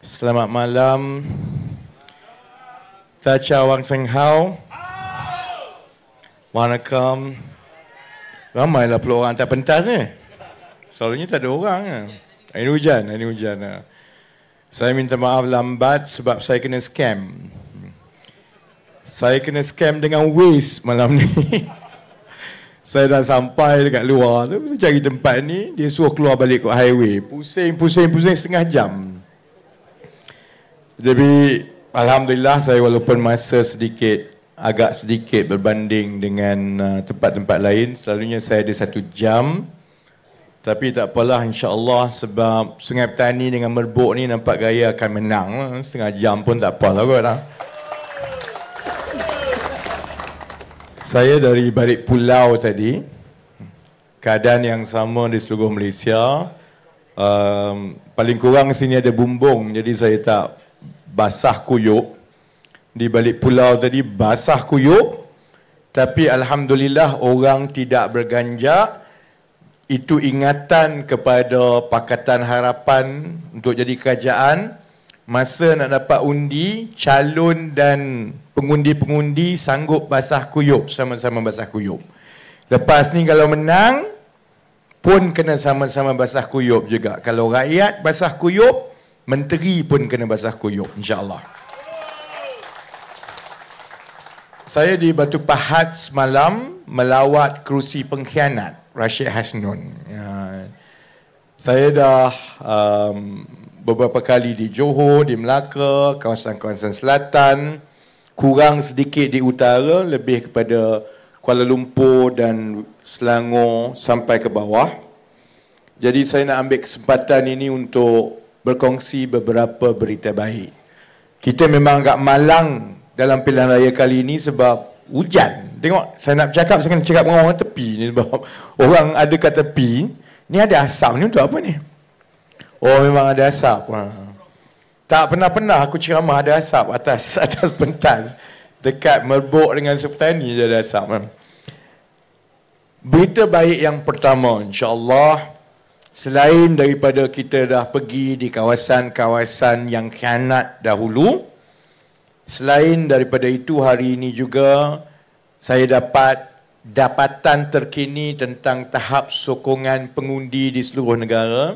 Selamat malam. Tachawang Seng Hao. Waalaikum. Ramailah pula orang tak pentas ni. Selalunya tak ada orang. Ini hujan. Saya minta maaf lambat sebab saya kena scam. Saya kena scam dengan Waze malam ni. Saya dah sampai dekat luar tu, cari tempat ni, dia suruh keluar balik ke highway. Pusing setengah jam. Jadi alhamdulillah saya walaupun masa agak sedikit berbanding dengan tempat-tempat lain, selalunya saya ada 1 jam. Tapi tak apalah, insya-Allah, sebab Sungai Petani dengan Merbuk ni nampak gaya akan menang. Setengah jam pun tak apalah kot lah. Saya dari balik pulau tadi. Keadaan yang sama di seluruh Malaysia. Paling kurang sini ada bumbung, jadi saya tak basah kuyup. Di balik pulau tadi basah kuyup, tapi alhamdulillah orang tidak berganjak. Itu ingatan kepada Pakatan Harapan untuk jadi kerajaan. Masa nak dapat undi, calon dan pengundi-pengundi sanggup basah kuyup, sama-sama basah kuyup. Lepas ni kalau menang pun kena sama-sama basah kuyup juga. Kalau rakyat basah kuyup, menteri pun kena basah kuyup, insya-Allah. Saya di Batu Pahat semalam melawat kerusi pengkhianat Rashid Hasnun. Saya dah beberapa kali di Johor, di Melaka, kawasan-kawasan selatan, kurang sedikit di utara, lebih kepada Kuala Lumpur dan Selangor sampai ke bawah. Jadi saya nak ambil kesempatan ini untuk berkongsi beberapa berita baik. Kita memang agak malang dalam pilihan raya kali ini sebab hujan. Tengok, saya nak bercakap, saya kena cakap dengan orang tepi ni sebab orang ada kat tepi, ni ada asap ni untuk apa ni? Oh, memang ada asap. Tak pernah aku ceramah ada asap atas pentas. Dekat Merbuk dengan Sepetani je ada asap. Berita baik yang pertama, insya-Allah, selain daripada kita dah pergi di kawasan-kawasan yang khianat dahulu, selain daripada itu, hari ini juga saya dapat dapatan terkini tentang tahap sokongan pengundi di seluruh negara.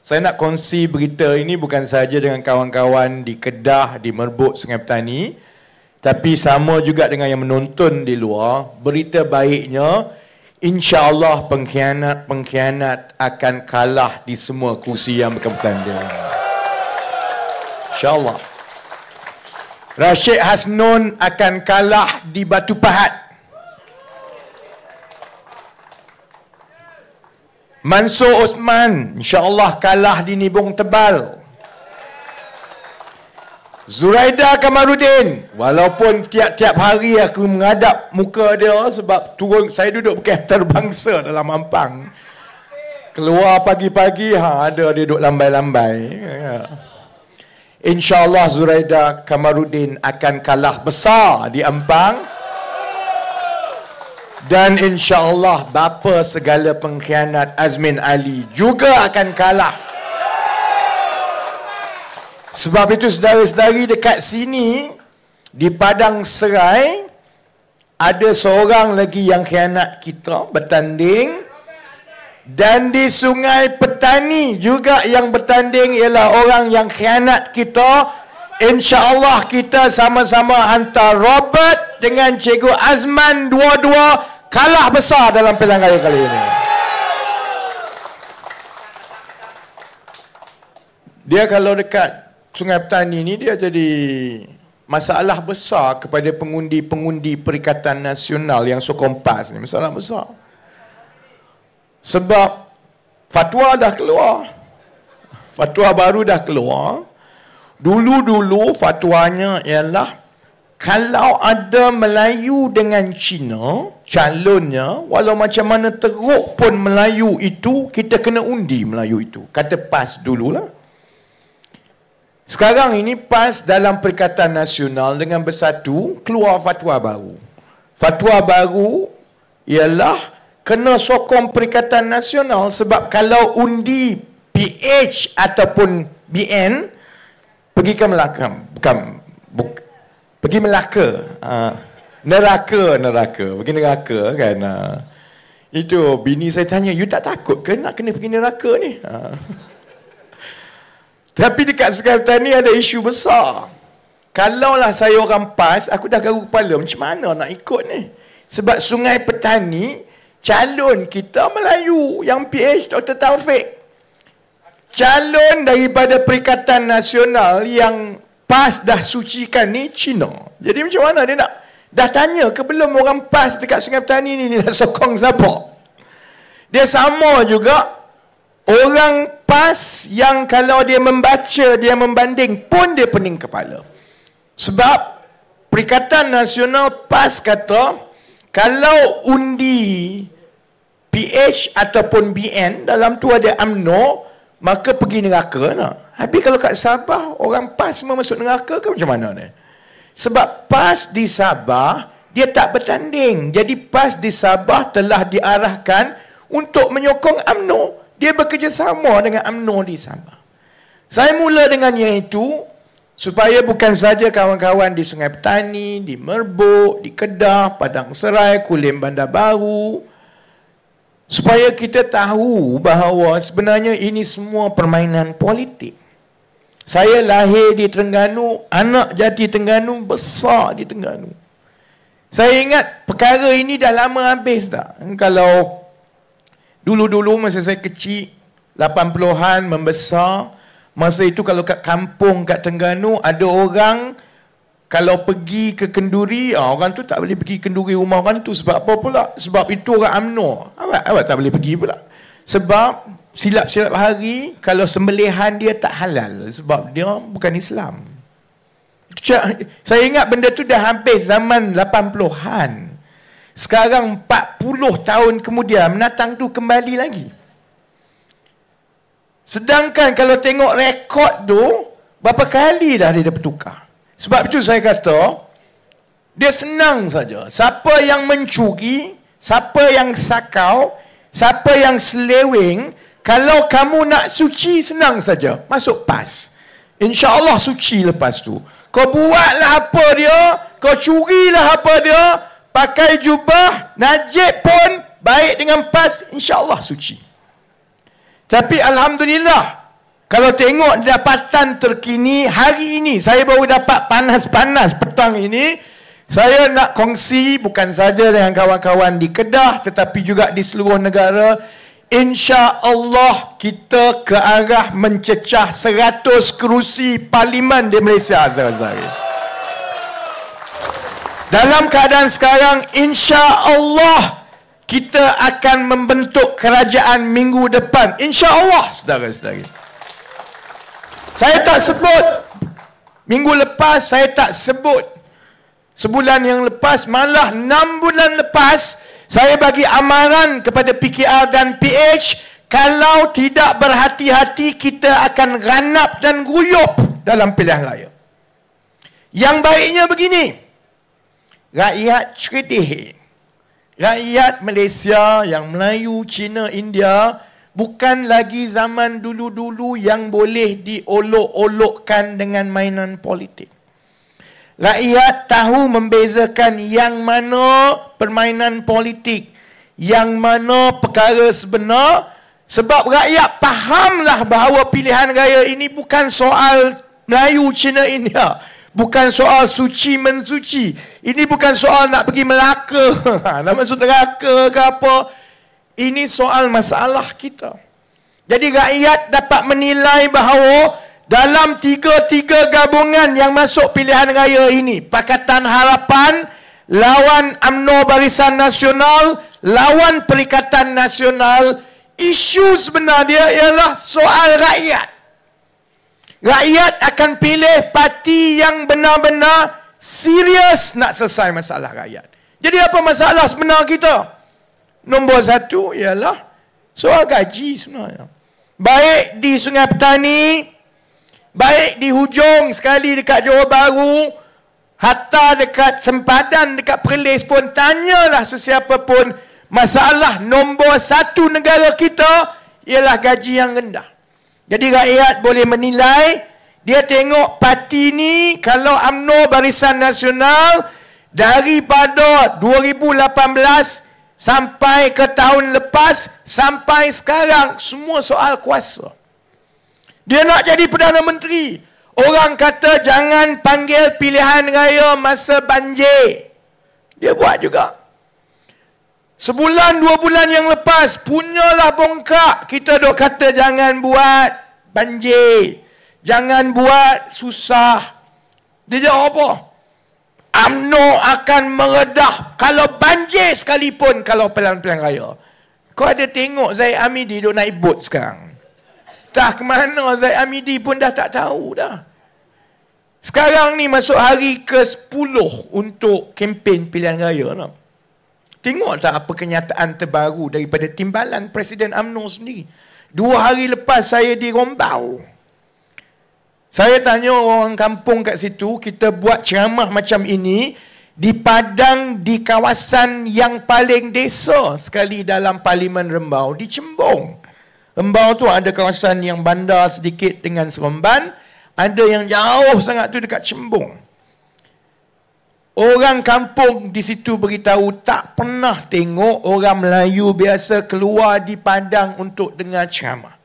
Saya nak kongsi berita ini bukan sahaja dengan kawan-kawan di Kedah, di Merbuk, Sungai Petani, tapi sama juga dengan yang menonton di luar. Berita baiknya, insya-Allah pengkhianat akan kalah di semua kursi yang bertanding. Insya-Allah. Rashid Hasnun akan kalah di Batu Pahat. Mansur Osman insya-Allah kalah di Nibong Tebal. Zuraida Kamarudin, walaupun tiap-tiap hari aku menghadap muka dia sebab saya duduk bukan antarabangsa dalam Ampang. Keluar pagi-pagi, ada dia duduk lambai-lambai. InsyaAllah Zuraida Kamarudin akan kalah besar di Ampang. Dan insyaAllah bapa segala pengkhianat Azmin Ali juga akan kalah. Sebab itu saudara-saudari, dekat sini di Padang Serai ada seorang lagi yang khianat kita bertanding. Dan di Sungai Petani juga yang bertanding ialah orang yang khianat kita. InsyaAllah kita sama-sama hantar Robert dengan Cikgu Azman, dua-dua kalah besar dalam pilihan raya kali ini. Dia kalau dekat Sungai Petani ni, dia jadi masalah besar kepada pengundi-pengundi Perikatan Nasional yang sokong PAS ni. Masalah besar. Sebab fatwa dah keluar. Fatwa baru dah keluar. Dulu-dulu fatwanya ialah kalau ada Melayu dengan Cina, calonnya, walau macam mana teruk pun Melayu itu, kita kena undi Melayu itu. Kata PAS dululah. Sekarang ini PAS dalam Perikatan Nasional dengan bersatu, keluar fatwa baru. Fatwa baru ialah kena sokong Perikatan Nasional sebab kalau undi PH ataupun BN, pergi ke Melaka. Pergi Melaka. Neraka. Pergi neraka kan. Itu bini saya tanya, you tak takut ke nak kena pergi neraka ni? Tapi dekat Sungai Petani ada isu besar. Kalaulah saya orang PAS, aku dah garu kepala, macam mana nak ikut ni? Sebab Sungai Petani, calon kita Melayu, yang PH Dr. Taufik. Calon daripada Perikatan Nasional yang PAS dah sucikan ni, Cina. Jadi macam mana dia nak? Dah tanya ke belum orang PAS dekat Sungai Petani ni nak sokong siapa? Dia sama juga orang PAS yang kalau dia membaca, dia membanding pun dia pening kepala. Sebab Perikatan Nasional PAS kata, kalau undi PH ataupun BN, dalam tu ada UMNO, maka pergi neraka nak. Habis kalau kat Sabah, orang PAS semua masuk neraka ke macam mana ni? Sebab PAS di Sabah, dia tak bertanding. Jadi PAS di Sabah telah diarahkan untuk menyokong UMNO. Dia bekerjasama dengan UMNO di Sabah. Saya mula dengan yang itu, supaya bukan saja kawan-kawan di Sungai Petani, di Merbuk, di Kedah, Padang Serai, Kulim Bandar Baru, supaya kita tahu bahawa sebenarnya ini semua permainan politik. Saya lahir di Terengganu, anak jati Terengganu, besar di Terengganu. Saya ingat perkara ini dah lama habis tak? Kalau dulu-dulu masa saya kecil, 80-an membesar, masa itu kalau kat kampung kat Terengganu, ada orang kalau pergi ke kenduri, orang tu tak boleh pergi kenduri rumah orang tu. Sebab apa pula? Sebab itu orang UMNO. Awak tak boleh pergi pula. Sebab silap-silap hari, kalau sembelihan dia tak halal. Sebab dia bukan Islam. Saya ingat benda tu dah habis zaman 80-an. Sekarang 40 tahun kemudian, menatang tu kembali lagi. Sedangkan kalau tengok rekod tu, berapa kali dah dia bertukar. Sebab itu saya kata, dia senang saja. Siapa yang mencuri, siapa yang sakau, siapa yang seleweng, kalau kamu nak suci, senang saja. Masuk PAS. InsyaAllah suci lepas tu. Kau buatlah apa dia, kau curilah apa dia, pakai jubah, najib pun, baik dengan PAS, insyaAllah suci. Tapi Alhamdulillah, kalau tengok dapatan terkini hari ini, saya baru dapat panas-panas petang ini, saya nak kongsi bukan saja dengan kawan-kawan di Kedah, tetapi juga di seluruh negara. InsyaAllah kita ke arah mencecah 100 kerusi parlimen di Malaysia. Dalam keadaan sekarang, insya-Allah kita akan membentuk kerajaan minggu depan. Insya-Allah, saudara-saudara. Saya tak sebut. Minggu lepas saya tak sebut. Sebulan yang lepas, malah 6 bulan lepas, saya bagi amaran kepada PKR dan PH, kalau tidak berhati-hati, kita akan ranap dan guyup dalam pilihan raya. Yang baiknya begini, rakyat cerdik, rakyat Malaysia, yang Melayu, Cina, India, bukan lagi zaman dulu-dulu yang boleh diolok-olokkan dengan mainan politik. Rakyat tahu membezakan yang mana permainan politik, yang mana perkara sebenar. Sebab rakyat fahamlah bahawa pilihan raya ini bukan soal Melayu, Cina, India. Bukan soal suci mensuci. Ini bukan soal nak pergi Melaka, nak masuk neraka ke apa. Ini soal masalah kita. Jadi rakyat dapat menilai bahawa dalam tiga gabungan yang masuk pilihan raya ini, Pakatan Harapan lawan UMNO Barisan Nasional, lawan Perikatan Nasional, isu sebenar dia ialah soal rakyat. Rakyat akan pilih parti yang benar-benar serius nak selesai masalah rakyat. Jadi apa masalah sebenar kita? Nombor 1 ialah soal gaji sebenarnya. Baik di Sungai Petani, baik di hujung sekali dekat Johor Bahru, hatta dekat sempadan dekat Perlis pun, tanyalah sesiapa pun, masalah nombor 1 negara kita ialah gaji yang rendah. Jadi rakyat boleh menilai Dia tengok parti ni, kalau UMNO Barisan Nasional, daripada 2018 sampai ke tahun lepas, sampai sekarang, semua soal kuasa. Dia nak jadi Perdana Menteri. Orang kata jangan panggil pilihan raya masa banjir. Dia buat juga. Sebulan, 2 bulan yang lepas, punyalah bongkak. Kita dok kata jangan buat banjir. Jangan buat susah. Dia jawab apa? UMNO akan meredah kalau banjir sekalipun kalau pilihan raya. Kau ada tengok Zaid Hamidi duk naik bot sekarang? Tak ke mana Zaid Hamidi pun dah tak tahu dah. Sekarang ni masuk hari ke-10 untuk kempen pilihan raya. No? Tengok tak apa kenyataan terbaru daripada timbalan Presiden UMNO sendiri. 2 hari lepas saya di Rombau. Saya tanya orang kampung kat situ, kita buat ceramah macam ini di padang di kawasan yang paling desa sekali dalam Parlimen Rembau, di Cembong. Rembau tu ada kawasan yang bandar sedikit dengan Seremban, ada yang jauh sangat tu dekat Cembong. Orang kampung di situ beritahu tak pernah tengok orang Melayu biasa keluar di padang untuk dengar ceramah.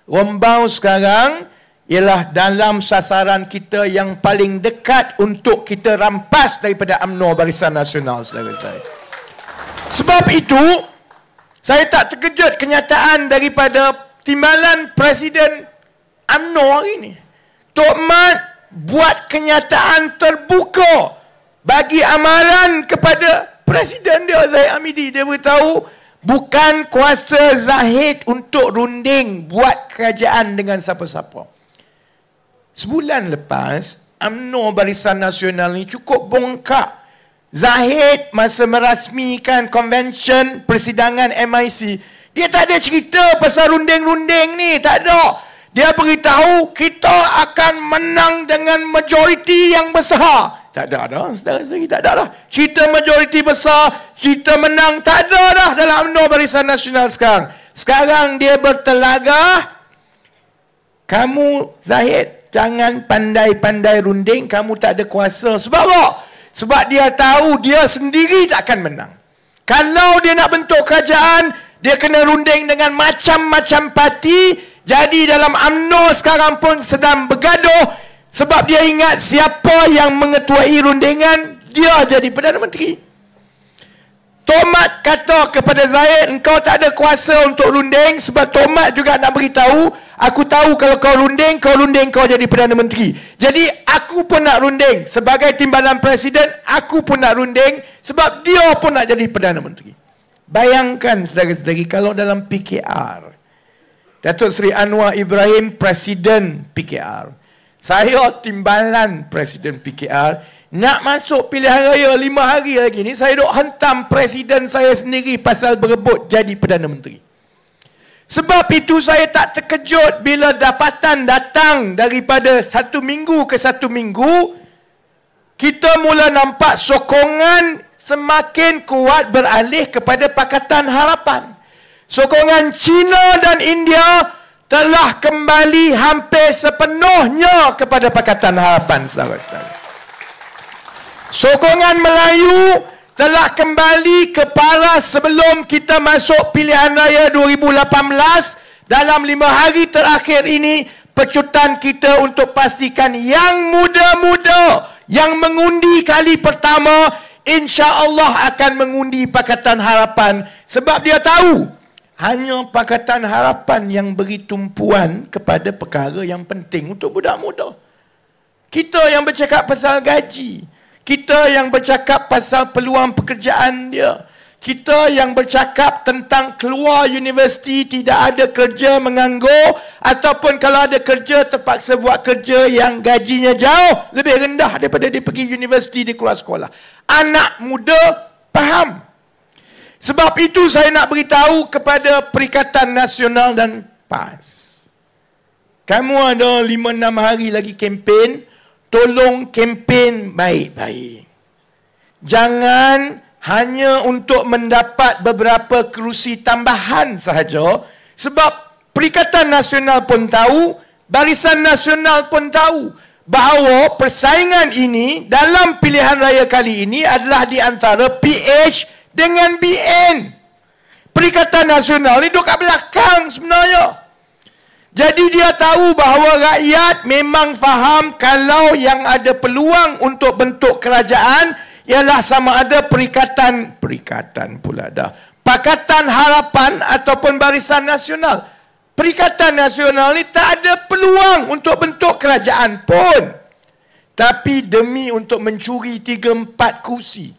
Rembau sekarang ialah dalam sasaran kita yang paling dekat untuk kita rampas daripada UMNO Barisan Nasional, saudara-saudara. Sebab itu, saya tak terkejut kenyataan daripada timbalan Presiden UMNO hari ini. Tok Mat buat kenyataan terbuka bagi amaran kepada Presiden dia, Zaid Hamidi. Dia beritahu, bukan kuasa Zahid untuk runding buat kerajaan dengan siapa-siapa. Sebulan lepas, UMNO Barisan Nasional ni cukup bongkak. Zahid masa merasmikan konvensyen persidangan MIC, dia tak ada cerita pasal runding-runding ni, tak ada. Dia beritahu kita akan menang dengan majoriti yang besar. Tak ada dah, saudara-saudari, tak ada dah. Cerita majoriti besar, cerita menang, tak ada dah dalam UMNO Barisan Nasional sekarang. Sekarang dia bertelagah, kamu Zahid, jangan pandai-pandai runding, kamu tak ada kuasa. Sebab apa? Sebab dia tahu dia sendiri tak akan menang. Kalau dia nak bentuk kerajaan, dia kena runding dengan macam-macam parti. Jadi dalam UMNO sekarang pun sedang bergaduh. Sebab dia ingat siapa yang mengetuai rundingan, dia jadi Perdana Menteri. Tomat kata kepada Zahid, engkau tak ada kuasa untuk runding. Sebab Tomat juga nak beritahu, aku tahu kalau kau runding kau jadi Perdana Menteri. Jadi aku pun nak runding. Sebagai timbalan Presiden, aku pun nak runding. Sebab dia pun nak jadi Perdana Menteri. Bayangkan saudara-saudari, kalau dalam PKR, Datuk Seri Anwar Ibrahim Presiden PKR, saya timbalan Presiden PKR, nak masuk pilihan raya 5 hari lagi ni, saya duk hentam Presiden saya sendiri pasal berebut jadi Perdana Menteri. Sebab itu saya tak terkejut bila dapatan datang daripada 1 minggu ke 1 minggu, kita mula nampak sokongan semakin kuat beralih kepada Pakatan Harapan. Sokongan China dan India telah kembali hampir sepenuhnya kepada Pakatan Harapan, saudara-saudara. Sokongan Melayu telah kembali ke paras sebelum kita masuk pilihan raya 2018. Dalam 5 hari terakhir ini, pecutan kita untuk pastikan yang muda-muda yang mengundi kali pertama, insya-Allah akan mengundi Pakatan Harapan. Sebab dia tahu, hanya Pakatan Harapan yang beri tumpuan kepada perkara yang penting untuk budak muda. Kita yang bercakap pasal gaji, kita yang bercakap pasal peluang pekerjaan dia, kita yang bercakap tentang keluar universiti tidak ada kerja, menganggur, ataupun kalau ada kerja terpaksa buat kerja yang gajinya jauh lebih rendah daripada dia pergi universiti, dia keluar sekolah. Anak muda faham. Sebab itu saya nak beritahu kepada Perikatan Nasional dan PAS, kamu ada 5-6 hari lagi kempen, tolong kempen baik-baik. Jangan hanya untuk mendapat beberapa kerusi tambahan sahaja. Sebab Perikatan Nasional pun tahu, Barisan Nasional pun tahu bahawa persaingan ini dalam pilihan raya kali ini adalah di antara PH dengan BN. Perikatan Nasional ni duduk kat belakang sebenarnya. Jadi dia tahu bahawa rakyat memang faham kalau yang ada peluang untuk bentuk kerajaan ialah sama ada Pakatan Harapan ataupun Barisan Nasional. Perikatan Nasional ni tak ada peluang untuk bentuk kerajaan pun. Tapi demi untuk mencuri 3-4 kursi.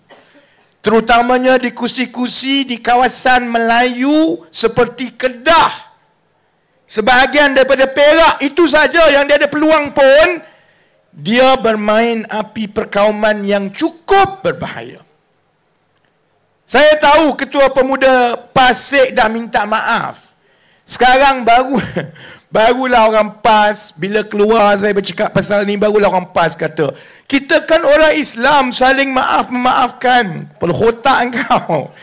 Terutamanya di kursi-kursi di kawasan Melayu seperti Kedah. Sebahagian daripada Perak, itu saja yang dia ada peluang pun. Dia bermain api perkauman yang cukup berbahaya. Saya tahu Ketua Pemuda Pasik dah minta maaf. Sekarang barulah orang PAS, bila keluar saya bercakap pasal ni, barulah orang PAS kata, kita kan orang Islam, saling memaafkan. Perhotak kau.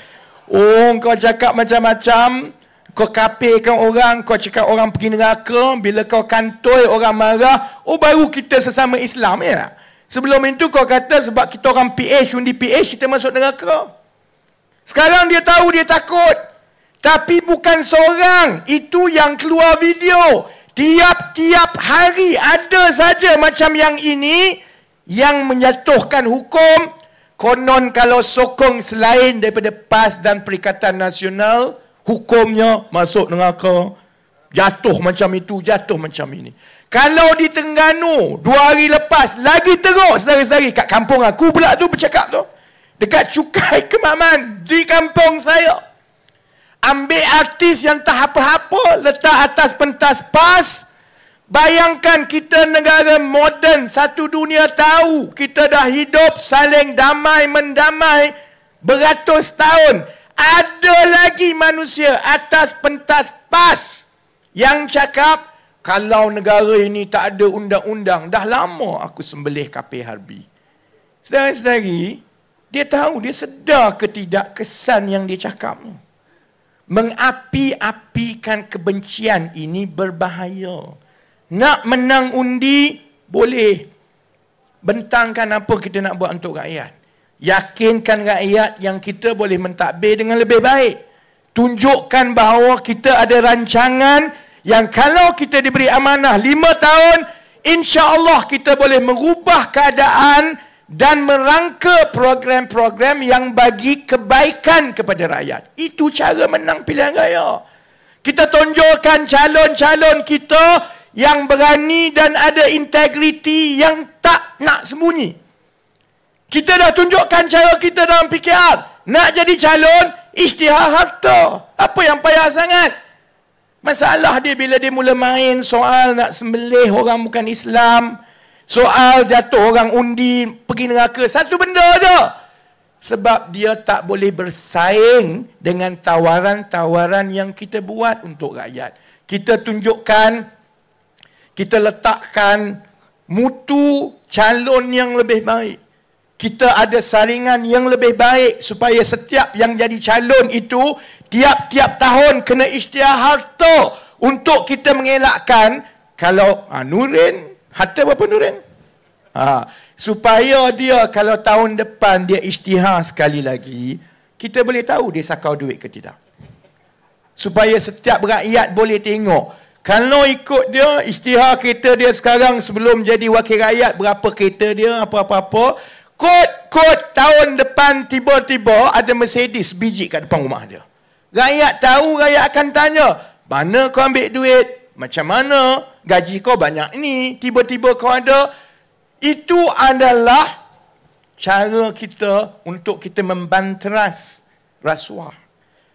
Oh, kau cakap macam-macam, kau kapirkan orang, kau cakap orang pergi neraka, bila kau kantoi orang marah, oh baru kita sesama Islam, ya. Sebelum itu kau kata sebab kita orang PH, undi PH, kita masuk neraka. Sekarang dia tahu, dia takut. Tapi bukan seorang, itu yang keluar video. Tiap-tiap hari ada saja macam yang ini yang menjatuhkan hukum. Konon kalau sokong selain daripada PAS dan Perikatan Nasional, hukumnya masuk neraka. Jatuh macam itu, jatuh macam ini. Kalau di Terengganu, 2 hari lepas, lagi teruk saudara-saudari. Kat kampung aku pula tu bercakap tu. Dekat Cukai Kemaman, di kampung saya. Ambil artis yang tak apa-apa, letak atas pentas PAS. Bayangkan kita negara moden, satu dunia tahu kita dah hidup saling damai mendamai beratus tahun. Ada lagi manusia atas pentas PAS yang cakap, kalau negara ini tak ada undang-undang, dah lama aku sembelih kapir harbi. Saudara-saudari, dia tahu, dia sedar ke tidak kesan yang dia cakap. Mengapi-apikan kebencian ini berbahaya. Nak menang undi, boleh. Bentangkan apa kita nak buat untuk rakyat. Yakinkan rakyat yang kita boleh mentadbir dengan lebih baik. Tunjukkan bahawa kita ada rancangan yang kalau kita diberi amanah 5 tahun, insya-Allah kita boleh merubah keadaan dan merangka program-program yang bagi kebaikan kepada rakyat. Itu cara menang pilihan raya. Kita tunjukkan calon-calon kita yang berani dan ada integriti yang tak nak sembunyi. Kita dah tunjukkan cara kita dalam PKR. Nak jadi calon, isytihar harta. Apa yang payah sangat? Masalah dia bila dia mula main soal nak sembelih orang bukan Islam, soal jatuh orang undi pergi neraka, satu benda je. Sebab dia tak boleh bersaing dengan tawaran-tawaran yang kita buat untuk rakyat. Kita tunjukkan, kita letakkan mutu calon yang lebih baik. Kita ada saringan yang lebih baik supaya setiap yang jadi calon itu tiap-tiap tahun kena isytihar harta untuk kita mengelakkan kalau Nurin, harta berapa Nurin? Supaya dia kalau tahun depan dia isytihar sekali lagi, kita boleh tahu dia sakau duit ke tidak. Supaya setiap rakyat boleh tengok. Kalau ikut dia, isytihar kereta dia sekarang sebelum jadi wakil rakyat, berapa kereta dia, apa-apa-apa. Kod tahun depan tiba-tiba ada Mercedes biji kat depan rumah dia. Rakyat tahu, rakyat akan tanya, mana kau ambil duit? Macam mana? Gaji kau banyak ni, tiba-tiba kau ada. Itu adalah cara kita untuk kita membanteras rasuah.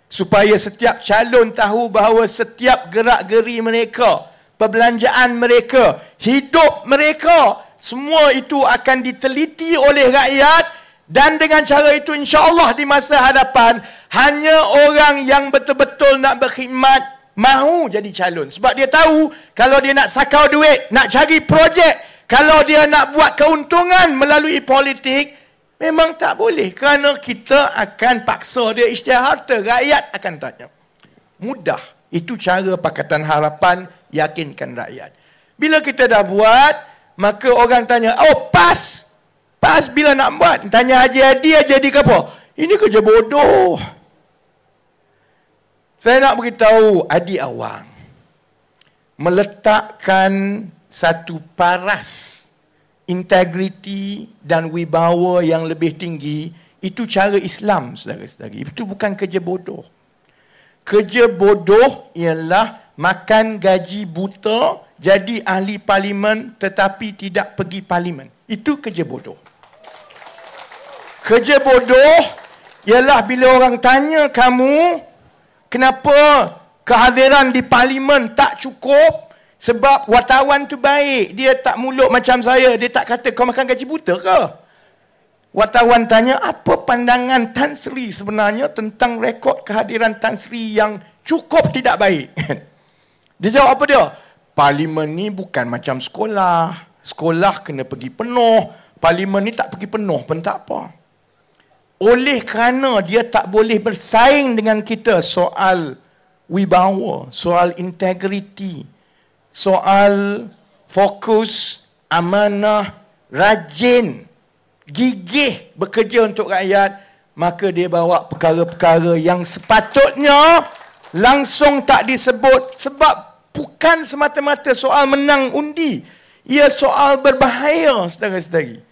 Supaya setiap calon tahu bahawa setiap gerak-geri mereka, perbelanjaan mereka, hidup mereka, semua itu akan diteliti oleh rakyat. Dan dengan cara itu insya-Allah di masa hadapan, hanya orang yang betul-betul nak berkhidmat mahu jadi calon. Sebab dia tahu kalau dia nak sakau duit, nak cari projek, kalau dia nak buat keuntungan melalui politik, memang tak boleh. Kerana kita akan paksa dia isytihar harta. Rakyat akan tanya. Mudah. Itu cara Pakatan Harapan yakinkan rakyat. Bila kita dah buat, maka orang tanya, oh PAS. PAS bila nak buat? Tanya Haji Hadi ke apa? Ini kerja bodoh. Saya nak beritahu adik awang, meletakkan satu paras integriti dan wibawa yang lebih tinggi, itu cara Islam, saudara-saudari. Itu bukan kerja bodoh. Kerja bodoh ialah makan gaji buta, jadi ahli parlimen tetapi tidak pergi parlimen. Itu kerja bodoh. Kerja bodoh ialah bila orang tanya kamu, kenapa kehadiran di parlimen tak cukup? Sebab wartawan tu baik. Dia tak mulut macam saya. Dia tak kata kau makan gaji buta ke? Wartawan tanya, apa pandangan Tan Sri sebenarnya tentang rekod kehadiran Tan Sri yang cukup tidak baik? Dia jawab apa dia? Parlimen ni bukan macam sekolah. Sekolah kena pergi penuh. Parlimen ni tak pergi penuh pun tak apa. Oleh kerana dia tak boleh bersaing dengan kita soal wibawa, soal integriti, soal fokus, amanah, rajin, gigih bekerja untuk rakyat, maka dia bawa perkara-perkara yang sepatutnya langsung tak disebut, sebab bukan semata-mata soal menang undi. Ia soal berbahaya, saudara-saudari.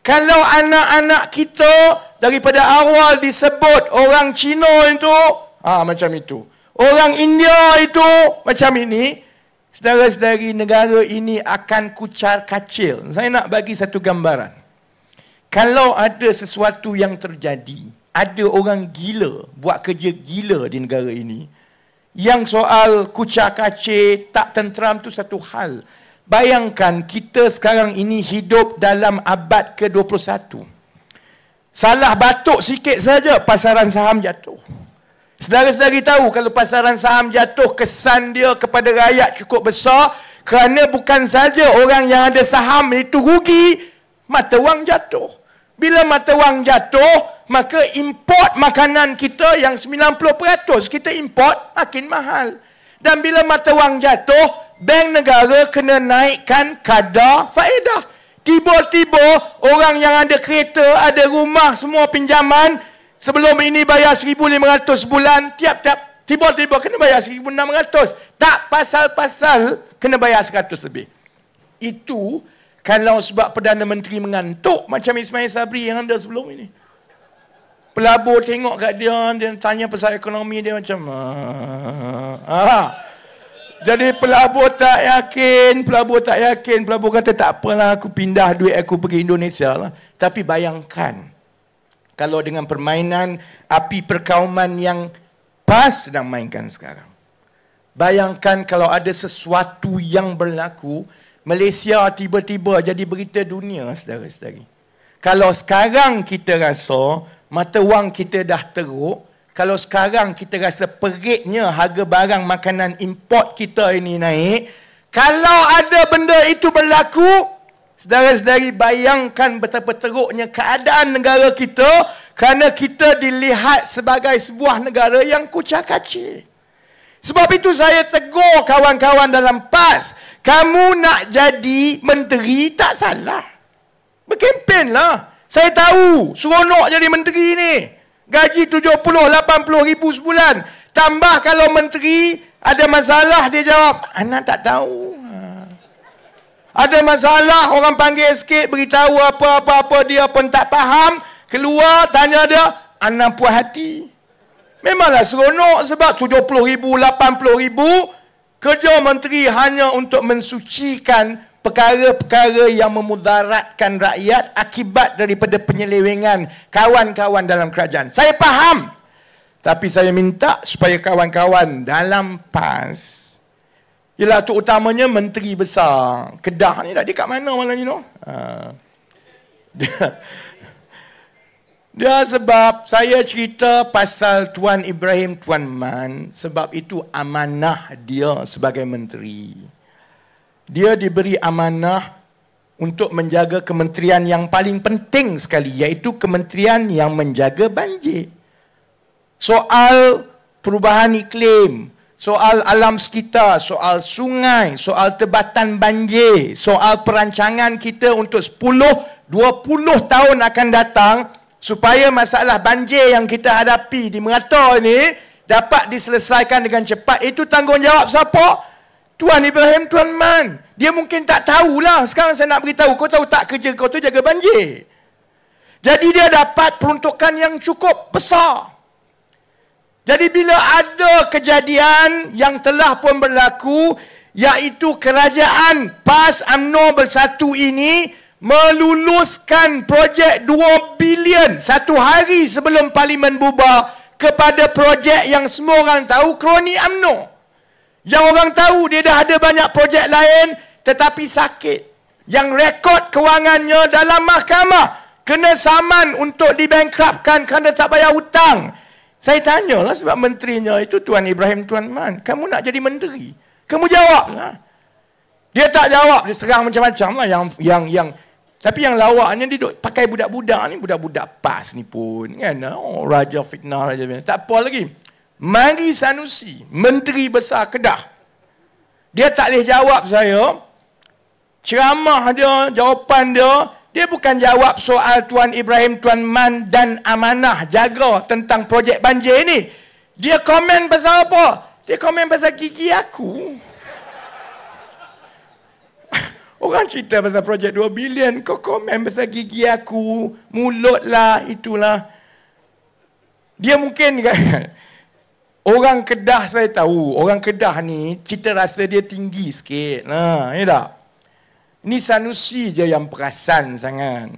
Kalau anak-anak kita daripada awal disebut orang Cina itu macam itu, orang India itu macam ini, saudara-saudari, negara ini akan kucar kacil. Saya nak bagi satu gambaran. Kalau ada sesuatu yang terjadi, ada orang gila buat kerja gila di negara ini, yang soal kucar kacir, tak tenteram tu satu hal. Bayangkan kita sekarang ini hidup dalam abad ke-21. Salah batuk sikit saja, pasaran saham jatuh. Saudara-saudari tahu kalau pasaran saham jatuh, kesan dia kepada rakyat cukup besar, kerana bukan saja orang yang ada saham itu rugi, mata wang jatuh. Bila mata wang jatuh, maka import makanan kita yang 90% kita import makin mahal. Dan bila mata wang jatuh, bank negara kena naikkan kadar faedah. Tiba-tiba orang yang ada kereta, ada rumah, semua pinjaman, sebelum ini bayar 1,500 bulan, tiap-tiap tiba-tiba kena bayar 1,600. Tak pasal-pasal kena bayar 100 lebih. Itu kalau sebab Perdana Menteri mengantuk macam Ismail Sabri yang ada sebelum ini. Pelabur tengok kat dia, dia tanya pasal ekonomi, dia macam Jadi pelabur tak yakin, pelabur kata tak apalah, aku pindah duit aku pergi Indonesia lah. Tapi bayangkan, kalau dengan permainan api perkauman yang PAS sedang mainkan sekarang. Bayangkan kalau ada sesuatu yang berlaku, Malaysia tiba-tiba jadi berita dunia, saudara-saudari. Kalau sekarang kita rasa mata wang kita dah teruk, kalau sekarang kita rasa peritnya harga barang makanan import kita ini naik, kalau ada benda itu berlaku, saudara-saudari, bayangkan betapa teruknya keadaan negara kita, kerana kita dilihat sebagai sebuah negara yang kucar kacir. Sebab itu saya tegur kawan-kawan dalam PAS. Kamu nak jadi menteri tak salah. Berkempenlah. Saya tahu seronok jadi menteri ni. Gaji 70-80 ribu sebulan. Tambah kalau menteri ada masalah, dia jawab, anak tak tahu. Ada masalah, orang panggil sikit, beritahu apa-apa, dia pun tak faham. Keluar, tanya dia, anak puas hati. Memanglah seronok sebab 70 ribu, 80 ribu, kerja menteri hanya untuk mensucikan perkara-perkara yang memudaratkan rakyat akibat daripada penyelewengan kawan-kawan dalam kerajaan. Saya faham. Tapi saya minta supaya kawan-kawan dalam PAS, ialah terutamanya menteri besar Kedah ni, dia kat mana malam ni no? Dia sebab saya cerita pasal Tuan Ibrahim Tuan Man, sebab itu amanah dia sebagai menteri. Dia diberi amanah untuk menjaga kementerian yang paling penting sekali, iaitu kementerian yang menjaga banjir. Soal perubahan iklim, soal alam sekitar, soal sungai, soal tebatan banjir, soal perancangan kita untuk 10-20 tahun akan datang supaya masalah banjir yang kita hadapi di Merata ini dapat diselesaikan dengan cepat. Itu tanggungjawab siapa? Tuan Ibrahim Tuan Man. Dia mungkin tak tahulah. Sekarang saya nak beritahu, kau tahu tak kerja kau tu jaga banjir. Jadi dia dapat peruntukan yang cukup besar. Jadi bila ada kejadian yang telah pun berlaku, iaitu kerajaan PAS UMNO Bersatu ini meluluskan projek 2 bilion satu hari sebelum Parlimen bubar kepada projek yang semua orang tahu, kroni UMNO. Yang orang tahu dia dah ada banyak projek lain tetapi sakit. Yang rekod kewangannya dalam mahkamah kena saman untuk dibankruptkan kerana tak bayar hutang. Saya tanyalah sebab menterinya itu Tuan Ibrahim Tuan Man. Kamu nak jadi menteri? Kamu jawablah. Dia tak jawab, dia serang macam-macam lah yang tapi yang lawaknya dia duk pakai budak-budak ni, budak-budak PAS ni pun kan. Oh, Raja Fitnah, Raja Fitnah. Tak apa lagi. Mari Sanusi, Menteri Besar Kedah. Dia tak boleh jawab saya. Ceramah dia, jawapan dia bukan jawab soal Tuan Ibrahim Tuan Man dan amanah jaga tentang projek banjir ni. Dia komen pasal apa? Dia komen pasal gigi aku. Orang cerita pasal projek 2 bilion, kau komen pasal gigi aku, mulut lah, itulah. Dia mungkin kan, orang Kedah saya tahu, orang Kedah ni, kita rasa dia tinggi sikit. Nah, ya tak? Ni Sanusi je yang perasan sangat.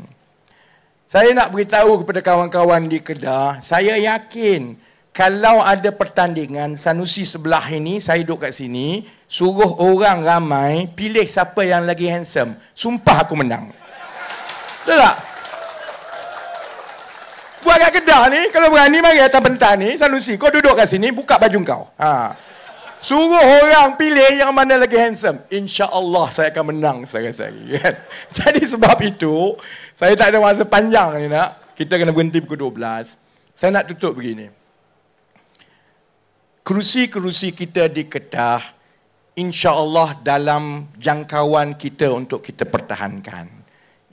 Saya nak beritahu kepada kawan-kawan di Kedah, saya yakin kalau ada pertandingan Sanusi sebelah ini, saya duduk kat sini, suruh orang ramai pilih siapa yang lagi handsome. Sumpah aku menang. Betul tak? Buat kat Kedah ni, kalau berani mari atas pentas ni, Sanusi, kau duduk kat sini, buka baju kau. Suruh orang pilih yang mana lagi handsome. InsyaAllah saya akan menang sehari-hari. Kan? Jadi sebab itu, saya tak ada masa panjang ni nak. Kita kena berhenti pukul 12. Saya nak tutup begini. Kerusi-kerusi kita di Kedah, insya-Allah dalam jangkauan kita untuk kita pertahankan.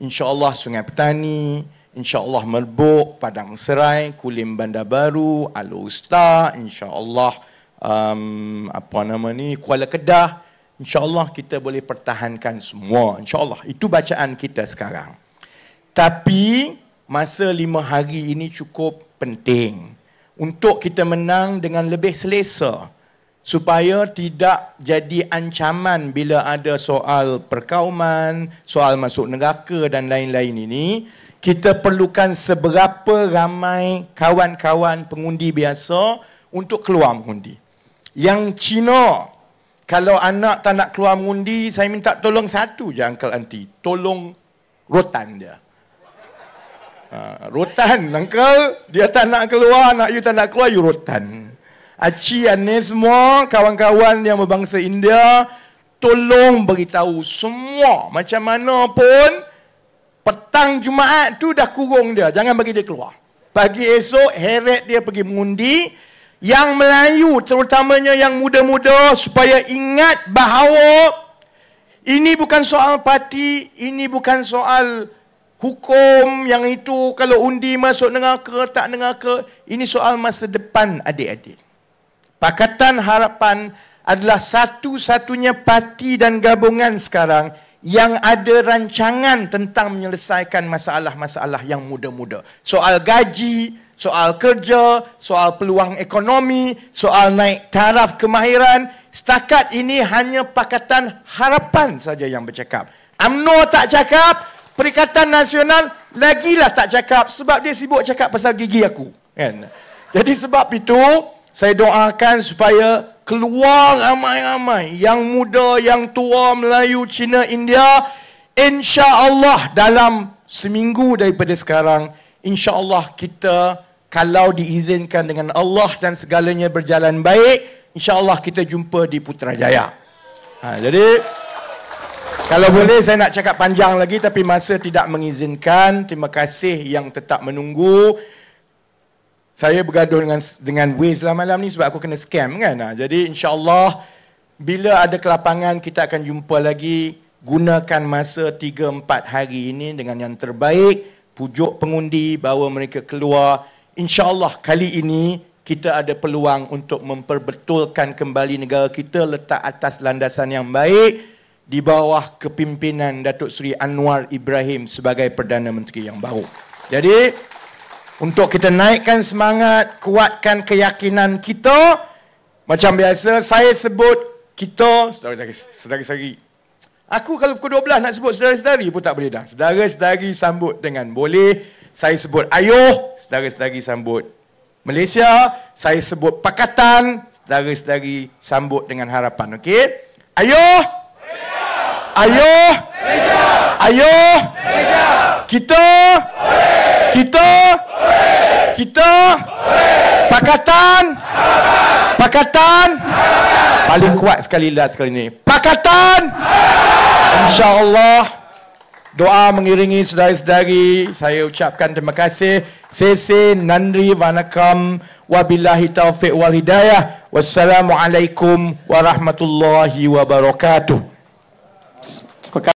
Insya-Allah Sungai Petani, insya-Allah Merbuk, Padang Serai, Kulim Bandar Baru, Alor Usta, insya-Allah Kuala Kedah, insya-Allah kita boleh pertahankan semua. Insya-Allah itu bacaan kita sekarang. Tapi masa 5 hari ini cukup penting untuk kita menang dengan lebih selesa supaya tidak jadi ancaman bila ada soal perkauman, soal masuk neraka dan lain-lain ini. Kita perlukan seberapa ramai kawan-kawan pengundi biasa untuk keluar mengundi. Yang Cina, kalau anak tak nak keluar mengundi, saya minta tolong satu je uncle auntie, tolong rotan dia. Rotan, uncle, dia tak nak keluar, anak you tak nak keluar, you rotan. Aci, ane semua, kawan-kawan yang berbangsa India, tolong beritahu semua, macam mana pun, petang Jumaat tu dah kurung dia, jangan bagi dia keluar. Pagi esok, heret dia pergi mengundi. Yang Melayu, terutamanya yang muda-muda, supaya ingat bahawa ini bukan soal parti, ini bukan soal hukum yang itu kalau undi masuk neraka, tak neraka. Ini soal masa depan adik-adik. Pakatan Harapan adalah satu-satunya parti dan gabungan sekarang yang ada rancangan tentang menyelesaikan masalah-masalah yang muda-muda. Soal gaji, soal kerja, soal peluang ekonomi, soal naik taraf kemahiran. Setakat ini hanya Pakatan Harapan saja yang bercakap. UMNO tak cakap, Perikatan Nasional lagilah tak cakap sebab dia sibuk cakap pasal gigi aku. Kan? Jadi sebab itu, saya doakan supaya keluar ramai-ramai, yang muda, yang tua, Melayu, Cina, India, insya-Allah dalam seminggu daripada sekarang, insya-Allah kita, kalau diizinkan dengan Allah dan segalanya berjalan baik, insya-Allah kita jumpa di Putrajaya. Jadi kalau boleh saya nak cakap panjang lagi tapi masa tidak mengizinkan. Terima kasih yang tetap menunggu. saya bergaduh dengan Waze lah malam ni sebab aku kena scam kan. Jadi insya-Allah bila ada kelapangan kita akan jumpa lagi. Gunakan masa 3-4 hari ini dengan yang terbaik. Pujuk pengundi, bawa mereka keluar. InsyaAllah kali ini kita ada peluang untuk memperbetulkan kembali negara kita letak atas landasan yang baik di bawah kepimpinan Datuk Seri Anwar Ibrahim sebagai Perdana Menteri yang baru. Jadi, untuk kita naikkan semangat, kuatkan keyakinan kita, macam biasa saya sebut kita, saudara-saudari. Aku kalau pukul 12 nak sebut saudara-saudari pun tak boleh dah. Saudara-saudari sambut dengan boleh. Saya sebut ayuh, saudara-saudari sambut Malaysia. Saya sebut pakatan, saudara-saudari sambut dengan harapan. Okey? Ayuh! Ayuh! Ayuh! Kita! Kita! Kita! Pakatan! Pakatan! Paling kuat sekali last kali ni. Pakatan! InsyaAllah doa mengiringi saudara-saudari. Saya ucapkan terima kasih. Sese, nandri, vanakam, wabillahi taufiq wal hidayah. Wassalamualaikum warahmatullahi wabarakatuh.